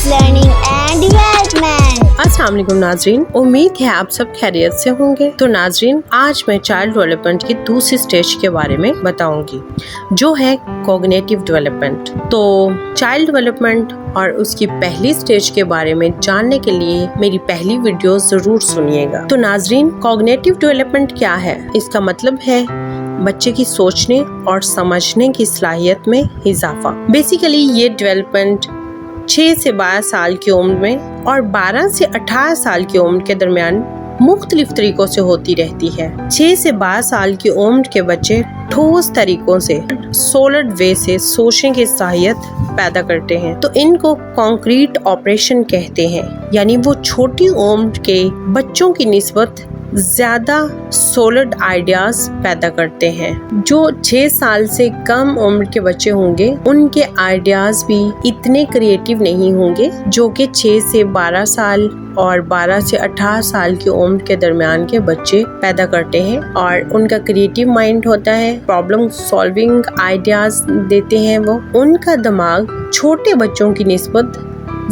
learning and development. अस्सलाम वालेकुम नाजरीन, उम्मीद है आप सब खैरियत से होंगे। तो नाजरीन, आज मैं चाइल्ड डेवलपमेंट की दूसरी स्टेज के बारे में बताऊंगी, जो है कॉग्निटिव डेवलपमेंट। तो चाइल्ड डेवलपमेंट और उसकी पहली स्टेज के बारे में जानने के लिए मेरी पहली वीडियो जरूर सुनिएगा। तो नाजरीन, कॉग्निटिव डेवलपमेंट क्या है? इसका मतलब है बच्चे की सोचने और समझने की सलाहियत में इजाफा। बेसिकली ये डेवलपमेंट 6 से 12 साल की उम्र में और 12 से 18 साल की उम्र के दरमियान मुख्तलिफ तरीकों से होती रहती है। 6 से 12 साल की उम्र के बच्चे ठोस तरीकों से, सॉलिड वे से सोचने की सलाहियत पैदा करते हैं। तो इनको कॉन्क्रीट ऑपरेशन कहते हैं, यानी वो छोटी उम्र के बच्चों की निस्बत ज्यादा सॉलिड आइडियाज पैदा करते हैं। जो 6 साल से कम उम्र के बच्चे होंगे, उनके आइडियाज भी इतने क्रिएटिव नहीं होंगे जो कि 6 से 12 साल और 12 से 18 साल की उम्र के दरमियान के बच्चे पैदा करते हैं। और उनका क्रिएटिव माइंड होता है, प्रॉब्लम सॉल्विंग आइडियाज देते हैं वो। उनका दिमाग छोटे बच्चों की निस्बत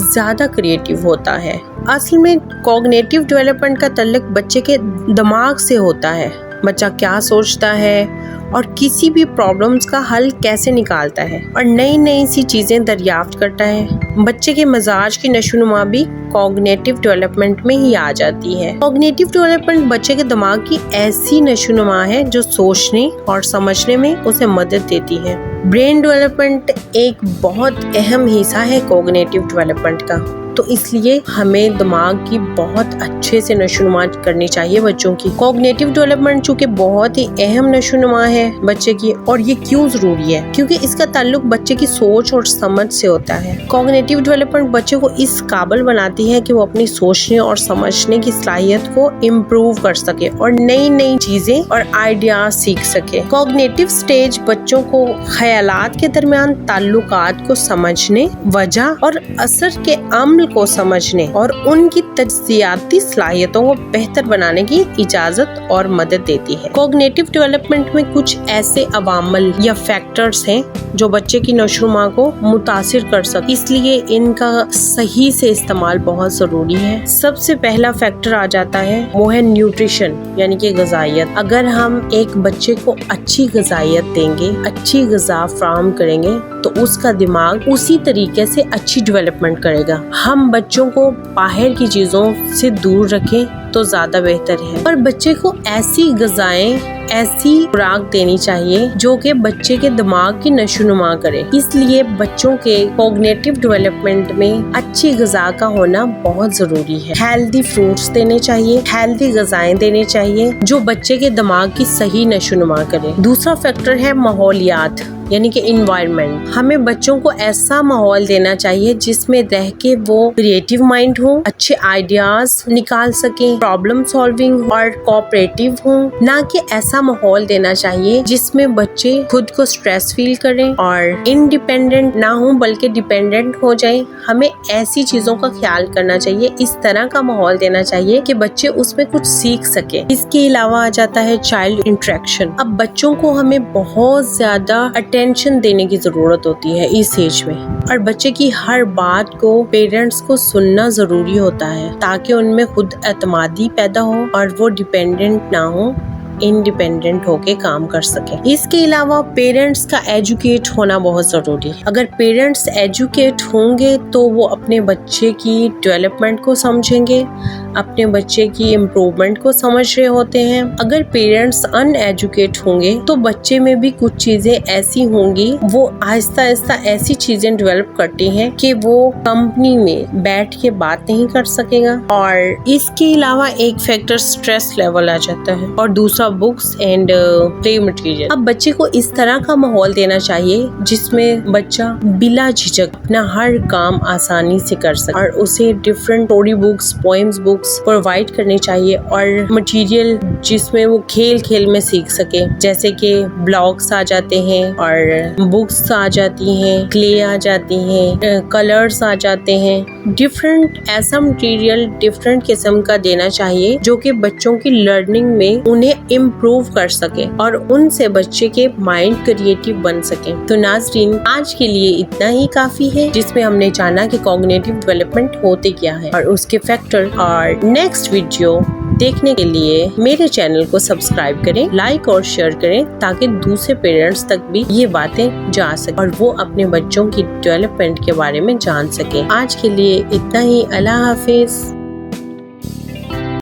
ज्यादा क्रिएटिव होता है। असल में कॉग्निटिव डेवलपमेंट का ताल्लुक बच्चे के दिमाग से होता है। बच्चा क्या सोचता है और किसी भी प्रॉब्लम्स का हल कैसे निकालता है और नई नई सी चीजें दरियाफ्त करता है। बच्चे के मिजाज की नशोनुमा भी कॉग्निटिव डेवलपमेंट में ही आ जाती है। कॉग्निटिव डेवलपमेंट बच्चे के दिमाग की ऐसी नशोनुमा है जो सोचने और समझने में उसे मदद देती है। ब्रेन डेवलपमेंट एक बहुत अहम हिस्सा है कॉग्निटिव डेवलपमेंट का, तो इसलिए हमें दिमाग की बहुत अच्छे से नशोनुमा करनी चाहिए बच्चों की। कॉग्निटिव डेवलपमेंट चूँकि बहुत ही अहम नशोनुमा है बच्चे की, और ये क्यों जरूरी है? क्योंकि इसका ताल्लुक बच्चे की सोच और समझ से होता है। कॉग्निटिव डेवलपमेंट बच्चे को इस काबिल बनाती है कि वो अपनी सोचने और समझने की सलाहियत को इम्प्रूव कर सके और नई नई चीजें और आइडियाज सीख सके। कॉग्निटिव स्टेज बच्चों को ख्यालात के दरमियान ताल्लुकात को समझने, वजह और असर के अमल को समझने और उनकी तज्जियाती सलाहियतों को बेहतर बनाने की इजाजत और मदद देती है। कॉग्निटिव डेवलपमेंट में कुछ ऐसे अवामल या फैक्टर्स हैं जो बच्चे की नशोनुमा को मुतासिर कर सकते, इसलिए इनका सही से इस्तेमाल बहुत जरूरी है। सबसे पहला फैक्टर आ जाता है, वो है न्यूट्रिशन, यानी कि ग़िज़ाइयत। अगर हम एक बच्चे को अच्छी ग़िज़ाइयत देंगे, अच्छी ग़िज़ा फराहम करेंगे, तो उसका दिमाग उसी तरीके से अच्छी डेवलपमेंट करेगा। हम बच्चों को बाहर की चीजों से दूर रखें तो ज्यादा बेहतर है, और बच्चे को ऐसी ग़िज़ाएं, ऐसी खुराक देनी चाहिए जो कि बच्चे के दिमाग की नशोनुमा करे। इसलिए बच्चों के कॉग्निटिव डेवलपमेंट में अच्छी ग़िज़ा का होना बहुत जरूरी है। हेल्दी फ्रूट्स देने चाहिए, हेल्दी ग़िज़ाएं देने चाहिए जो बच्चे के दिमाग की सही नशोनुमा करे। दूसरा फैक्टर है माहौलियात, यानी कि इन्वायरमेंट। हमें बच्चों को ऐसा माहौल देना चाहिए जिसमें रह के वो क्रिएटिव माइंड हो, अच्छे आइडियाज निकाल सकें, प्रॉब्लम सॉल्विंग और कोऑपरेटिव हो। ना कि ऐसा माहौल देना चाहिए जिसमें बच्चे खुद को स्ट्रेस फील करें और इंडिपेंडेंट ना हो बल्कि डिपेंडेंट हो जाएं। हमें ऐसी चीजों का ख्याल करना चाहिए, इस तरह का माहौल देना चाहिए कि बच्चे उसमें कुछ सीख सके। इसके अलावा आ जाता है चाइल्ड इंटरेक्शन। अब बच्चों को हमें बहुत ज्यादा अटेंशन देने की जरूरत होती है इस एज में, और बच्चे की हर बात को पेरेंट्स को सुनना जरूरी होता है ताकि उनमें खुद एतमादी पैदा हो और वो डिपेंडेंट ना हो, इंडिपेंडेंट होके काम कर सके। इसके अलावा पेरेंट्स का एजुकेट होना बहुत जरूरी है। अगर पेरेंट्स एजुकेट होंगे तो वो अपने बच्चे की डेवलपमेंट को समझेंगे, अपने बच्चे की इम्प्रूवमेंट को समझ रहे होते हैं। अगर पेरेंट्स अनएजुकेट होंगे तो बच्चे में भी कुछ चीजें ऐसी होंगी, वो आहिस्ता आहिस्ता ऐसी चीजें डेवलप करती हैं कि वो कंपनी में बैठ के बात नहीं कर सकेगा। और इसके अलावा एक फैक्टर स्ट्रेस लेवल आ जाता है, और दूसरा बुक्स एंड प्ले मटेरियल। अब बच्चे को इस तरह का माहौल देना चाहिए जिसमें बच्चा बिला झिझक अपना हर काम आसानी से कर सके, और उसे different story books, poems books books provide करनी चाहिए और मटेरियल जिसमें वो खेल खेल में सीख सके, जैसे कि ब्लॉक्स आ जाते हैं और बुक्स आ जाती हैं, क्ले आ जाती हैं, कलर्स आ जाते हैं। डिफरेंट ऐसा मटेरियल डिफरेंट किस्म का देना चाहिए जो कि बच्चों की लर्निंग में उन्हें इम्प्रूव कर सके और उनसे बच्चे के माइंड क्रिएटिव बन सके। तो नाज़रीन, आज के लिए इतना ही काफी है, जिसमें हमने जाना कि कॉग्निटिव डेवलपमेंट होते क्या है और उसके फैक्टर। और नेक्स्ट वीडियो देखने के लिए मेरे चैनल को सब्सक्राइब करें, लाइक और शेयर करें, ताकि दूसरे पेरेंट्स तक भी ये बातें जा सके और वो अपने बच्चों की डेवलपमेंट के बारे में जान सके। आज के लिए इतना ही। अल्लाह हाफिज।